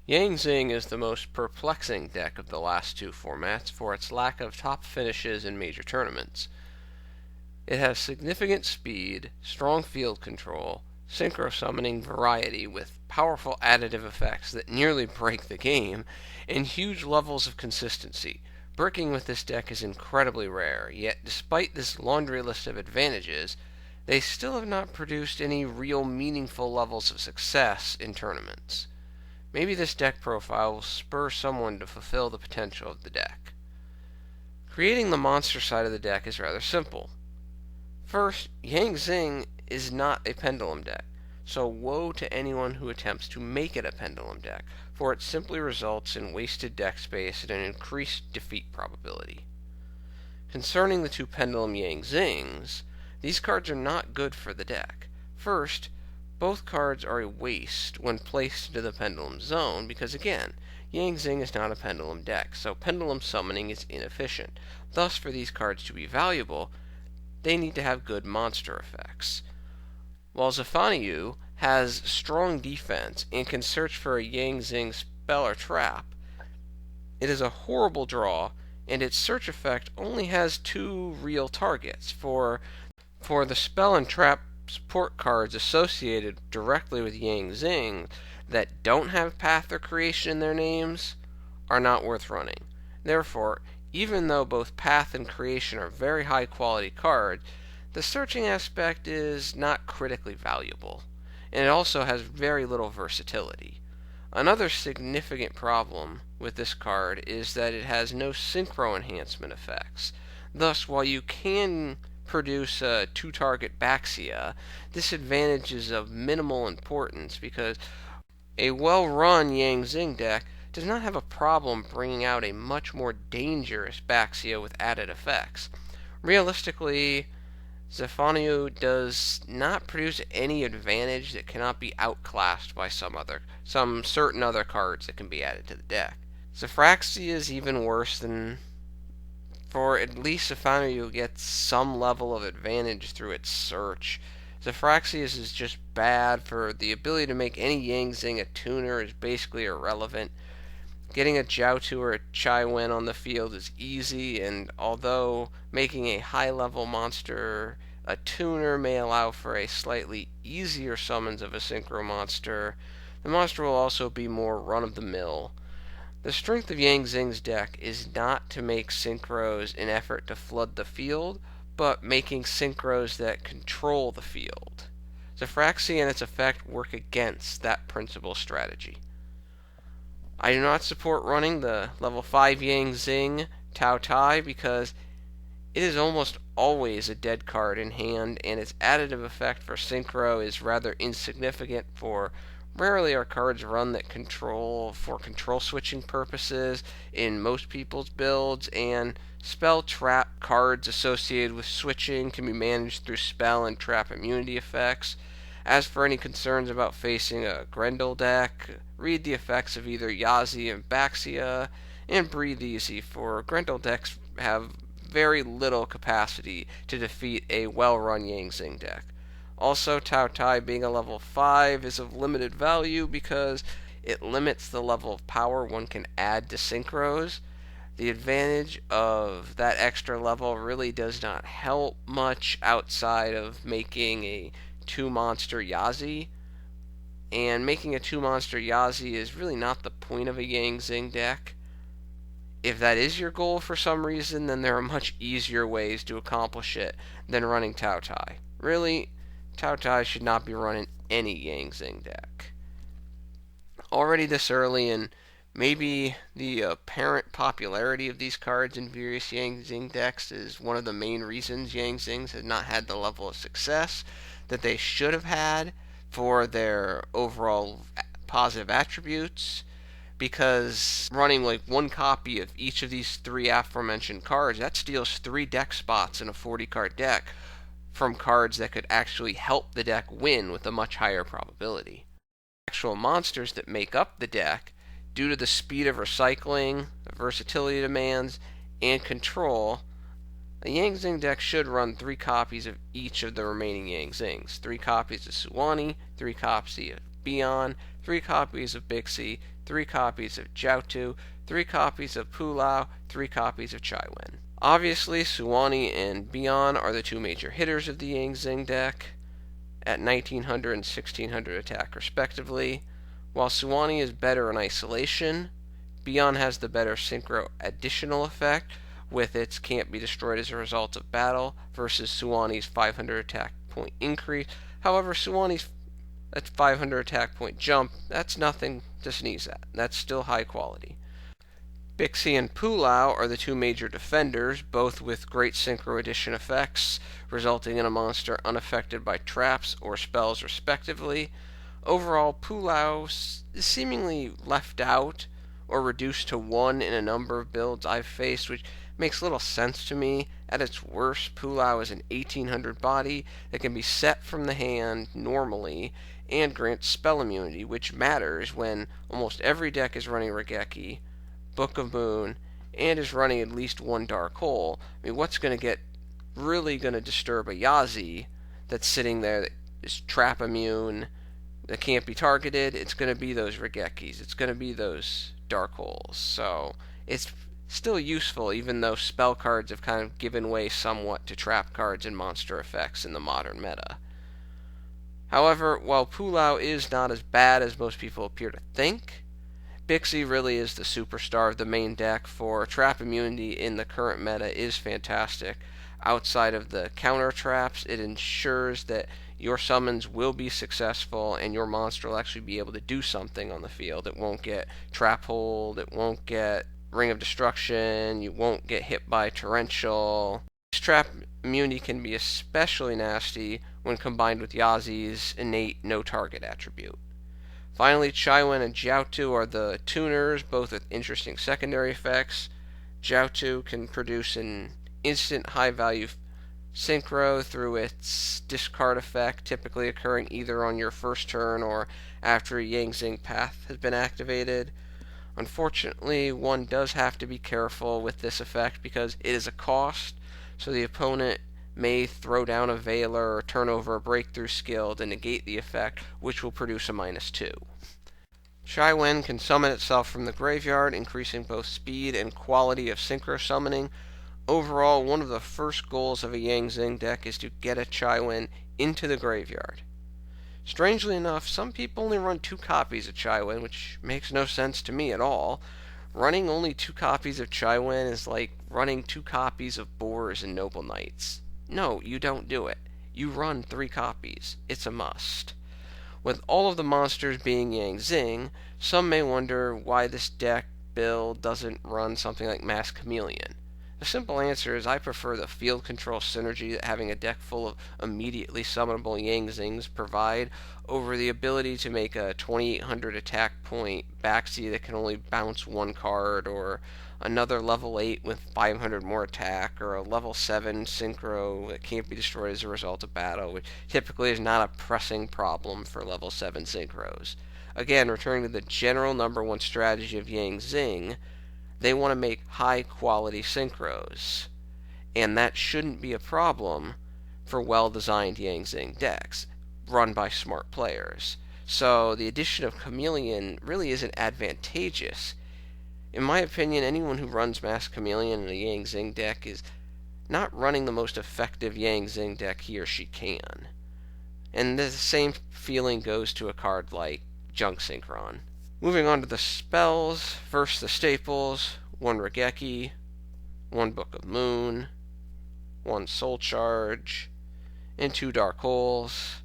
Yang Zing is the most perplexing deck of the last two formats for its lack of top finishes in major tournaments. It has significant speed, strong field control, synchro summoning variety with powerful additive effects that nearly break the game, and huge levels of consistency. Breaking with this deck is incredibly rare, yet despite this laundry list of advantages, they still have not produced any real meaningful levels of success in tournaments. Maybe this deck profile will spur someone to fulfill the potential of the deck. Creating the monster side of the deck is rather simple. First, Yang Zing is not a pendulum deck, so woe to anyone who attempts to make it a pendulum deck, for it simply results in wasted deck space and an increased defeat probability. Concerning the two pendulum Yang Zings, these cards are not good for the deck. First, both cards are a waste when placed into the pendulum zone because, again, Yang Zing is not a pendulum deck, so pendulum summoning is inefficient. Thus, for these cards to be valuable, they need to have good monster effects. While Suanni has strong defense and can search for a Yang Zing spell or trap, it is a horrible draw, and its search effect only has two real targets. For the spell and trap support cards associated directly with Yang Zing that don't have Path or Creation in their names are not worth running. Therefore, even though both Path and Creation are very high quality cards, the searching aspect is not critically valuable, and it also has very little versatility. Another significant problem with this card is that it has no synchro enhancement effects. Thus, while you can produce a two-target Baxia, this advantage is of minimal importance because a well-run Yang Zing deck does not have a problem bringing out a much more dangerous Baxia with added effects. Realistically, Suanni does not produce any advantage that cannot be outclassed by some certain other cards that can be added to the deck. Baxia is even worse than, for at least Suanni gets some level of advantage through its search. Baxia is just bad, for the ability to make any Yang Zing a tuner is basically irrelevant. Getting a Jiaotu or a Chiwen on the field is easy, and although making a high-level monster a tuner may allow for a slightly easier summons of a synchro monster, the monster will also be more run-of-the-mill. The strength of Yang Zing's deck is not to make synchros in effort to flood the field, but making synchros that control the field. Baxia and its effect work against that principal strategy. I do not support running the level 5 Yang Zing Tao Tai because it is almost always a dead card in hand, and its additive effect for synchro is rather insignificant, for rarely are cards run that for control switching purposes in most people's builds, and spell trap cards associated with switching can be managed through spell and trap immunity effects. As for any concerns about facing a Grendel deck, read the effects of either Yazi and Baxia, and breathe easy, for Grendel decks have very little capacity to defeat a well-run Yang Zing deck. Also, Tao Tai being a level 5 is of limited value because it limits the level of power one can add to synchros. The advantage of that extra level really does not help much outside of making a 2-monster Yazi, and making a 2-monster Yazi is really not the point of a Yang Zing deck. If that is your goal for some reason, then there are much easier ways to accomplish it than running Tao Tai. Really, Tao Tai should not be running any Yang Zing deck. Already this early, and maybe the apparent popularity of these cards in various Yang Zing decks is one of the main reasons Yang Zings have not had the level of success that they should have had for their overall positive attributes, because running like one copy of each of these three aforementioned cards, that steals 3 deck spots in a 40-card deck from cards that could actually help the deck win with a much higher probability. Actual monsters that make up the deck, due to the speed of recycling, the versatility demands, and control, a Yang Zing deck should run 3 copies of each of the remaining Yang Zings. 3 copies of Suanni, 3 copies of Beyond, 3 copies of Bixi, 3 copies of Jiaotu, 3 copies of Pulao, 3 copies of Chiwen. Obviously, Suanni and Beyond are the 2 major hitters of the Yang Zing deck, at 1900 and 1600 attack respectively. While Suanni is better in isolation, Beyond has the better Synchro additional effect, with its can't be destroyed as a result of battle, versus Suanni's 500 attack point increase. However, Suanni's 500 attack point jump, that's nothing to sneeze at. That's still high quality. Bixi and Pulao are the 2 major defenders, both with great Synchro Addition effects, resulting in a monster unaffected by traps or spells respectively. Overall, Pulao is seemingly left out or reduced to 1 in a number of builds I've faced, which makes little sense to me. At its worst, Pulao is an 1800 body that can be set from the hand normally and grants spell immunity, which matters when almost every deck is running Raigeki, Book of Moon, and is running at least 1 Dark Hole. I mean, what's really going to disturb a Yazi that's sitting there that is trap immune, that can't be targeted? It's going to be those Raigekis. It's going to be those Dark Holes. So it's still useful, even though spell cards have kind of given way somewhat to trap cards and monster effects in the modern meta. However, while Pulao is not as bad as most people appear to think, Bixi really is the superstar of the main deck, for trap immunity in the current meta is fantastic. Outside of the counter traps, it ensures that your summons will be successful and your monster will actually be able to do something on the field. It won't get trap hold, it won't get Ring of Destruction, you won't get hit by Torrential. This trap immunity can be especially nasty when combined with Yazi's innate no target attribute. Finally, Chiwen and Jiaotu are the tuners, both with interesting secondary effects. Jiaotu can produce an instant high value Synchro through its discard effect, typically occurring either on your first turn or after a Yang Zing path has been activated. Unfortunately, one does have to be careful with this effect because it is a cost, so the opponent may throw down a Veiler or turn over a breakthrough skill to negate the effect, which will produce a -2. Chiwen can summon itself from the graveyard, increasing both speed and quality of Synchro summoning. Overall, one of the first goals of a Yang Zing deck is to get a Chiwen into the graveyard. Strangely enough, some people only run 2 copies of Chiwen, which makes no sense to me at all. Running only 2 copies of Chiwen is like running 2 copies of Boars and Noble Knights. No, you don't do it. You run 3 copies. It's a must. With all of the monsters being Yang Zing, some may wonder why this deck build doesn't run something like Mass Chameleon. The simple answer is I prefer the field control synergy that having a deck full of immediately summonable Yang Zings provide over the ability to make a 2800 attack point Baxia that can only bounce 1 card, or another level 8 with 500 more attack, or a level 7 Synchro that can't be destroyed as a result of battle, which typically is not a pressing problem for level 7 Synchros. Again, returning to the general number 1 strategy of Yang Zing, they want to make high-quality Synchros, and that shouldn't be a problem for well-designed Yang Zing decks, run by smart players. So the addition of Chameleon really isn't advantageous. In my opinion, anyone who runs Mass Chameleon in a Yang Zing deck is not running the most effective Yang Zing deck he or she can. And the same feeling goes to a card like Junk Synchron. Moving on to the spells, first the staples: 1 Raigeki, 1 Book of Moon, 1 Soul Charge, and 2 Dark Holes.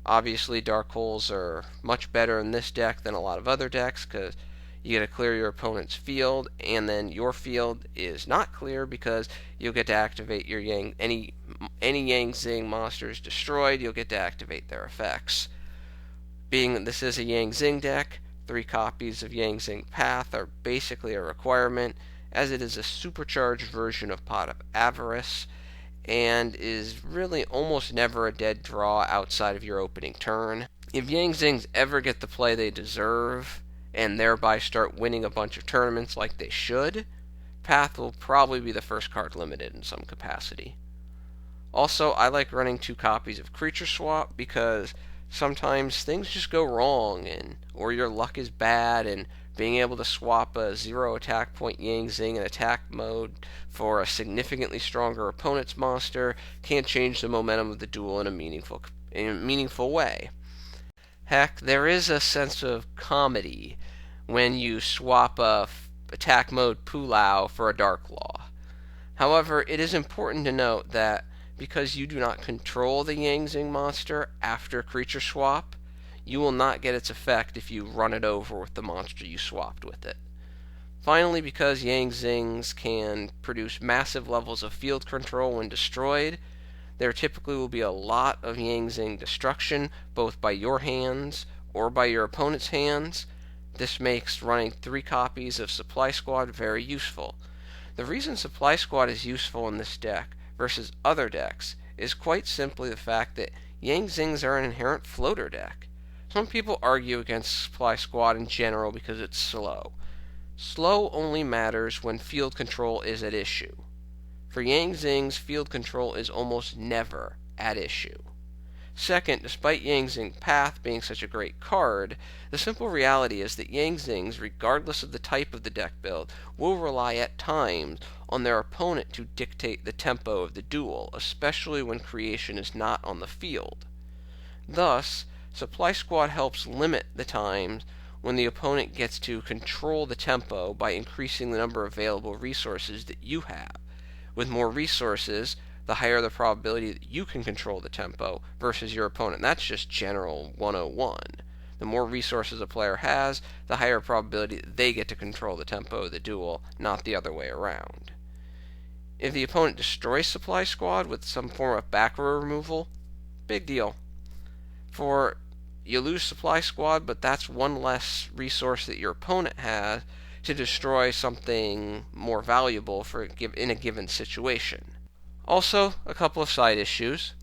Obviously, Dark Holes are much better in this deck than a lot of other decks because you get to clear your opponent's field, and then your field is not clear because you'll get to activate your any Yang Zing monsters destroyed, you'll get to activate their effects. Being that this is a Yang Zing deck, 3 copies of Yang Zing Path are basically a requirement, as it is a supercharged version of Pot of Avarice, and is really almost never a dead draw outside of your opening turn. If Yang Zings ever get the play they deserve, and thereby start winning a bunch of tournaments like they should, Path will probably be the first card limited in some capacity. Also, I like running 2 copies of Creature Swap because sometimes things just go wrong, or your luck is bad, and being able to swap a 0 attack point Yang Zing in attack mode for a significantly stronger opponent's monster can change the momentum of the duel in a meaningful way. Heck, there is a sense of comedy when you swap a attack mode Pulao for a Dark Law. However, it is important to note that because you do not control the Yang Zing monster after creature swap, you will not get its effect if you run it over with the monster you swapped with it. Finally, because Yang Zings can produce massive levels of field control when destroyed, there typically will be a lot of Yang Zing destruction, both by your hands or by your opponent's hands. This makes running 3 copies of Supply Squad very useful. The reason Supply Squad is useful in this deck versus other decks is quite simply the fact that Yang Zings are an inherent floater deck. Some people argue against Supply Squad in general because it's slow. Slow only matters when field control is at issue. For Yang Zings, field control is almost never at issue. Second, despite Yang Zing Path being such a great card, the simple reality is that Yang Zings, regardless of the type of the deck build, will rely at times on their opponent to dictate the tempo of the duel, especially when creation is not on the field. Thus, Supply Squad helps limit the times when the opponent gets to control the tempo by increasing the number of available resources that you have. With more resources, the higher the probability that you can control the tempo versus your opponent. That's just general 101. The more resources a player has, the higher probability that they get to control the tempo of the duel, not the other way around. If the opponent destroys Supply Squad with some form of back row removal, big deal. For you lose Supply Squad, but that's one less resource that your opponent has to destroy something more valuable in a given situation. Also, a couple of side issues.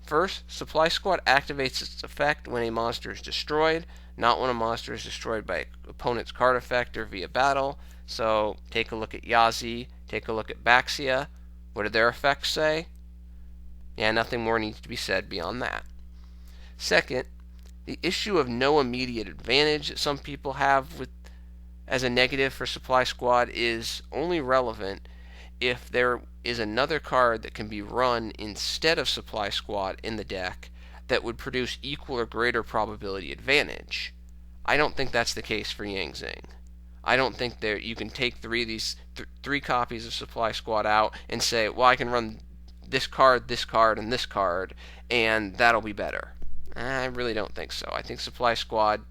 First, Supply Squad activates its effect when a monster is destroyed, not when a monster is destroyed by an opponent's card effect or via battle. So, take a look at Yazi, take a look at Baxia. What do their effects say? Yeah, nothing more needs to be said beyond that. Second, the issue of no immediate advantage that some people have as a negative for Supply Squad is only relevant if there is another card that can be run instead of Supply Squad in the deck that would produce equal or greater probability advantage. I don't think that's the case for Yang Zing. I don't think that you can take 3 copies of Supply Squad out and say, well, I can run this card, and this card, and that'll be better. I really don't think so. I think Supply Squad,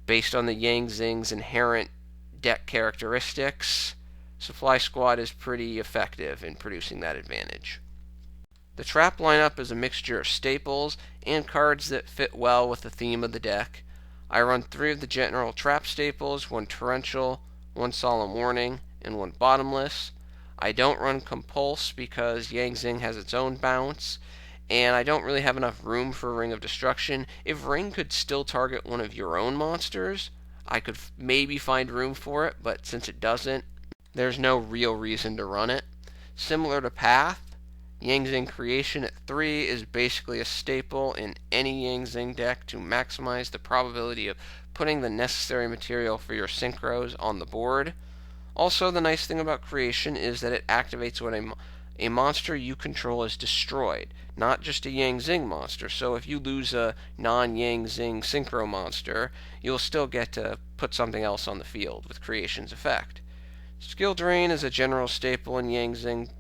based on the Yang Zing's inherent deck characteristics, Supply Squad is pretty effective in producing that advantage. The trap lineup is a mixture of staples and cards that fit well with the theme of the deck. I run 3 of the general trap staples, 1 Torrential, 1 Solemn Warning, and 1 Bottomless. I don't run Compulse because Yang Zing has its own bounce, and I don't really have enough room for Ring of Destruction. If Ring could still target one of your own monsters, I could maybe find room for it, but since it doesn't, there's no real reason to run it. Similar to Path, Yang Zing Creation at 3 is basically a staple in any Yang Zing deck to maximize the probability of putting the necessary material for your synchros on the board. Also, the nice thing about Creation is that it activates when a monster you control is destroyed, not just a Yang Zing monster. So if you lose a non-Yang Zing Synchro monster, you'll still get to put something else on the field with Creation's effect. Skill Drain is a general staple in Yang Zing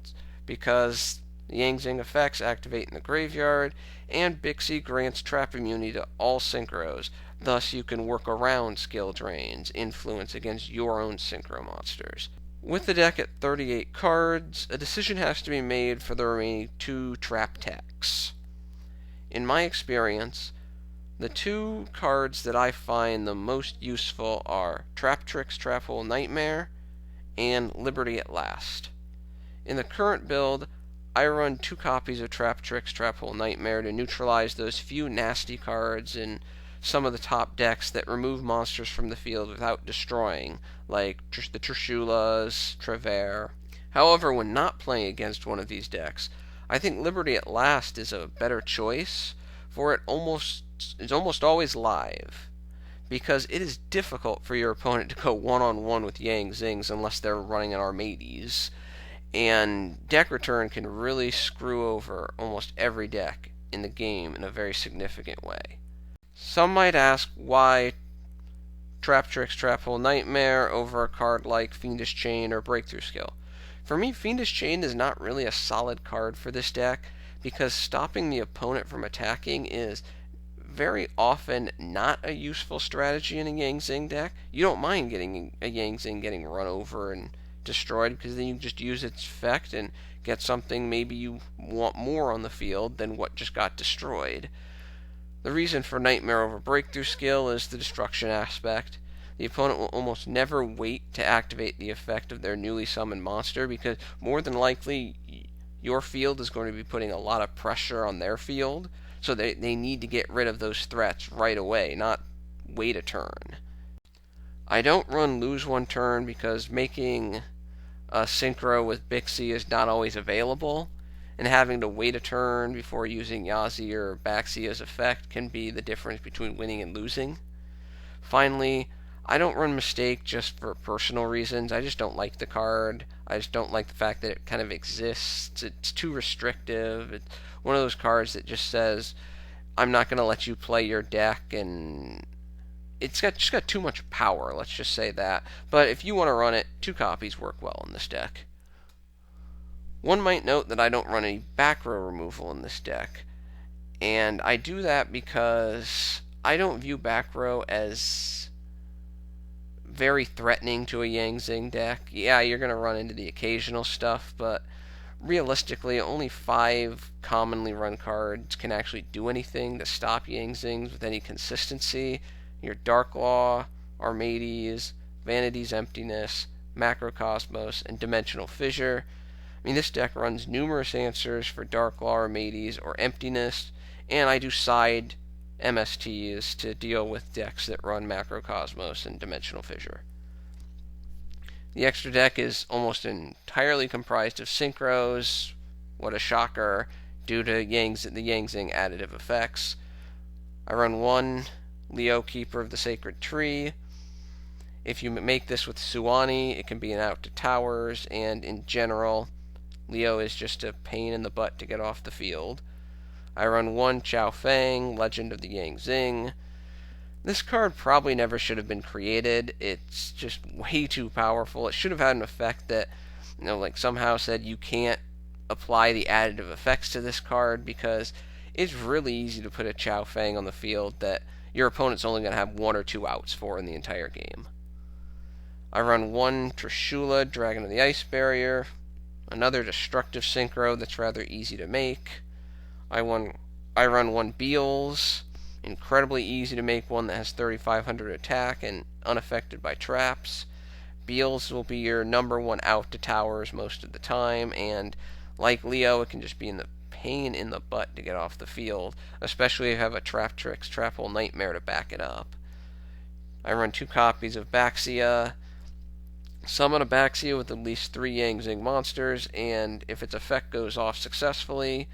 because the Yang Zing effects activate in the graveyard, and Bixi grants trap immunity to all synchros. Thus, you can work around Skill Drain's influence against your own synchro monsters. With the deck at 38 cards, a decision has to be made for the remaining 2 trap techs. In my experience, the 2 cards that I find the most useful are Traptrix Trap Hole Nightmare and Liberty at Last. In the current build, I run 2 copies of Traptrix Trap Hole Nightmare to neutralize those few nasty cards in some of the top decks that remove monsters from the field without destroying, like the Trishulas, Travere. However, when not playing against one of these decks, I think Liberty at Last is a better choice, for it almost is almost always live, because it is difficult for your opponent to go one-on-one with Yang Zings unless they're running an Armades, and deck return can really screw over almost every deck in the game in a very significant way. Some might ask why Traptrix Trap-Hole Nightmare over a card like Fiendish Chain or Breakthrough Skill. For me, Fiendish Chain is not really a solid card for this deck, because stopping the opponent from attacking is very often not a useful strategy in a Yang Zing deck. You don't mind getting a Yang Zing getting run over and destroyed, because then you just use its effect and get something maybe you want more on the field than what just got destroyed. The reason for Nightmare over Breakthrough Skill is the destruction aspect. The opponent will almost never wait to activate the effect of their newly summoned monster, because more than likely your field is going to be putting a lot of pressure on their field, so they need to get rid of those threats right away, not wait a turn. I don't run lose one turn because making a Synchro with Bixi is not always available, and having to wait a turn before using Yazi or Baxia's effect can be the difference between winning and losing. Finally, I don't run Mistake just for personal reasons. I just don't like the card. I just don't like the fact that it kind of exists. It's too restrictive. It's one of those cards that just says, I'm not going to let you play your deck, and it's just got too much power, let's just say that. But if you want to run it, 2 copies work well in this deck. One might note that I don't run any back row removal in this deck, and I do that because I don't view back row as very threatening to a Yang Zing deck. Yeah, you're going to run into the occasional stuff, but realistically, only 5 commonly run cards can actually do anything to stop Yang Zings with any consistency. Your Darklaw, Armades, Vanity's Emptiness, Macrocosmos, and Dimensional Fissure. I mean, this deck runs numerous answers for Darklaw, Armades, or Emptiness, and I do side MSTs to deal with decks that run Macrocosmos and Dimensional Fissure. The extra deck is almost entirely comprised of Synchros. What a shocker, due to the Yang Zing additive effects. I run 1 Leo, Keeper of the Sacred Tree. If you make this with Suanni, it can be an out to towers, and in general, Leo is just a pain in the butt to get off the field. I run 1 Chaofang, Legend of the Yang Zing. This card probably never should have been created. It's just way too powerful. It should have had an effect that, like somehow said you can't apply the additive effects to this card, because it's really easy to put a Chaofang on the field that your opponent's only going to have 1 or 2 outs for in the entire game. I run 1 Trishula, Dragon of the Ice Barrier, another destructive Synchro that's rather easy to make. I run 1 Beelze, incredibly easy to make one that has 3,500 attack and unaffected by traps. Beelze will be your number 1 out to towers most of the time, and like Leo, it can just be in the pain in the butt to get off the field, especially if you have a Traptrix Trap-Hole Nightmare to back it up. I run 2 copies of Baxia, summon a Baxia with at least 3 Yang Zing monsters, and if its effect goes off successfully,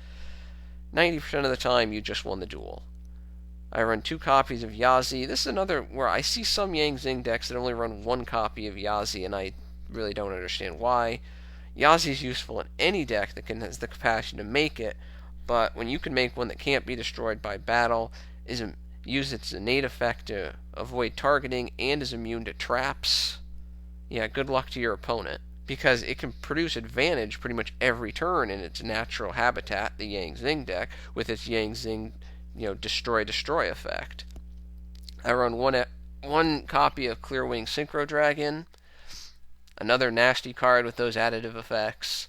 90% of the time you just won the duel. I run 2 copies of Yazi. This is another where I see some Yang Zing decks that only run 1 copy of Yazi, and I really don't understand why. Yazi is useful in any deck that has the capacity to make it, but when you can make one that can't be destroyed by battle, use its innate effect to avoid targeting, and is immune to traps, yeah, good luck to your opponent, because it can produce advantage pretty much every turn in its natural habitat, the Yang Zing deck, with its Yang Zing, destroy effect. I run 1 copy of Clearwing Synchro Dragon, another nasty card with those additive effects.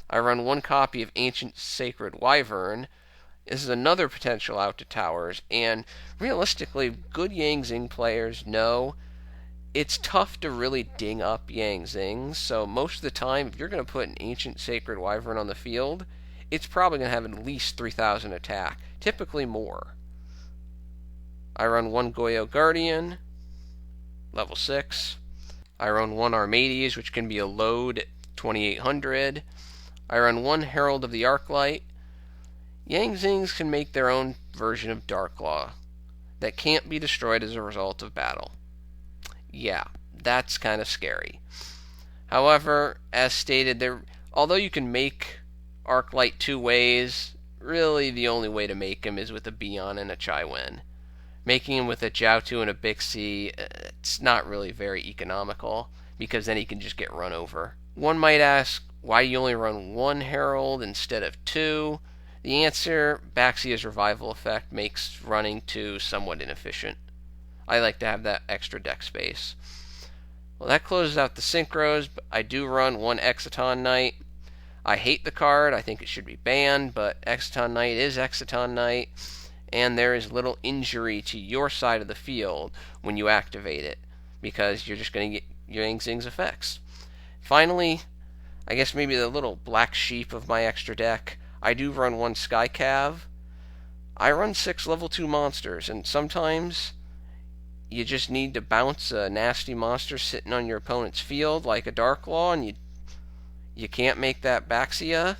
I run 1 copy of Ancient Sacred Wyvern. This is another potential out to towers, and realistically, good Yang Zing players know it's tough to really ding up Yang Zings, so most of the time, if you're going to put an Ancient Sacred Wyvern on the field, it's probably going to have at least 3,000 attack, typically more. I run 1 Goyo Guardian, level 6. I run 1 Armades, which can be a load at 2,800. I run 1 Herald of the Arclight. Yang Zings can make their own version of Dark Law that can't be destroyed as a result of battle. Yeah, that's kind of scary. However, as stated, although you can make Arclight two ways, really the only way to make him is with a Bion and a Chiwen. Making him with a Jiaotu and a Bixi, it's not really very economical, because then he can just get run over. One might ask, why do you only run one Herald instead of two? The answer, Baxia's revival effect makes running two somewhat inefficient. I like to have that extra deck space. Well, that closes out the Synchros, but I do run one Exciton Knight. I hate the card, I think it should be banned, but Exciton Knight is Exciton Knight, and there is little injury to your side of the field when you activate it, because you're just going to get Yang Zing's effects. Finally, I guess maybe the little black sheep of my extra deck, I do run one Sky Cav. I run 6 level 2 monsters, and sometimes you just need to bounce a nasty monster sitting on your opponent's field like a Dark Law, and you can't make that Baxia.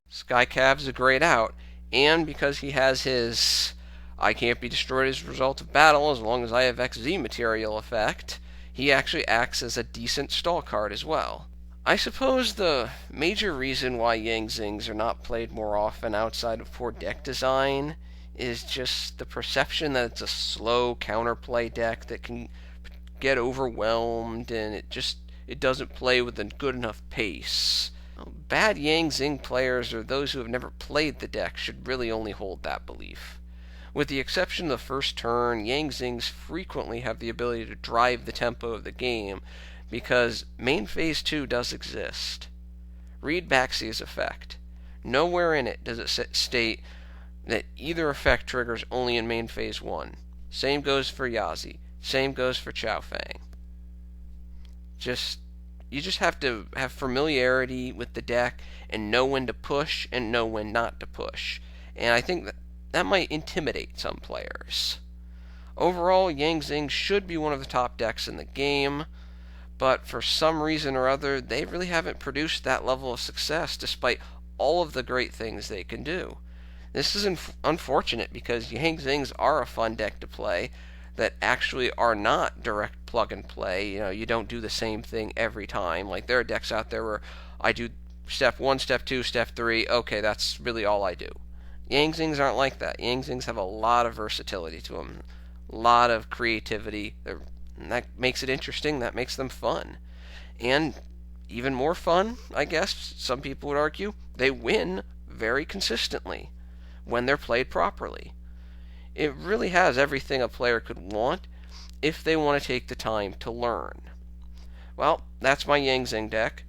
Sky Cav's a great out, and because he has his I can't be destroyed as a result of battle as long as I have XZ material effect, he actually acts as a decent stall card as well. I suppose the major reason why Yang Zings are not played more often outside of poor deck design is just the perception that it's a slow counterplay deck that can get overwhelmed, and it doesn't play with a good enough pace. Bad Yang Zing players, or those who have never played the deck, should really only hold that belief. With the exception of the first turn, Yang Zings frequently have the ability to drive the tempo of the game, because main phase 2 does exist. Read Baxia's effect. Nowhere in it does it state that either effect triggers only in main phase 1. Same goes for Yazi. Same goes for Chaofang. You just have to have familiarity with the deck and know when to push and know when not to push. And I think that might intimidate some players. Overall, Yang Zing should be one of the top decks in the game, but for some reason or other, they really haven't produced that level of success despite all of the great things they can do. This is unfortunate because Yang Zings are a fun deck to play that actually are not direct plug and play. You don't do the same thing every time. Like, there are decks out there where I do step 1, step 2, step 3, okay, that's really all I do. Yang Zings aren't like that. Yang Zings have a lot of versatility to them, a lot of creativity. And that makes it interesting, that makes them fun. And even more fun, I guess, some people would argue, they win very consistently when they're played properly. It really has everything a player could want if they want to take the time to learn. Well, that's my Yang Zing deck.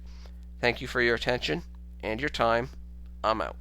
Thank you for your attention and your time. I'm out.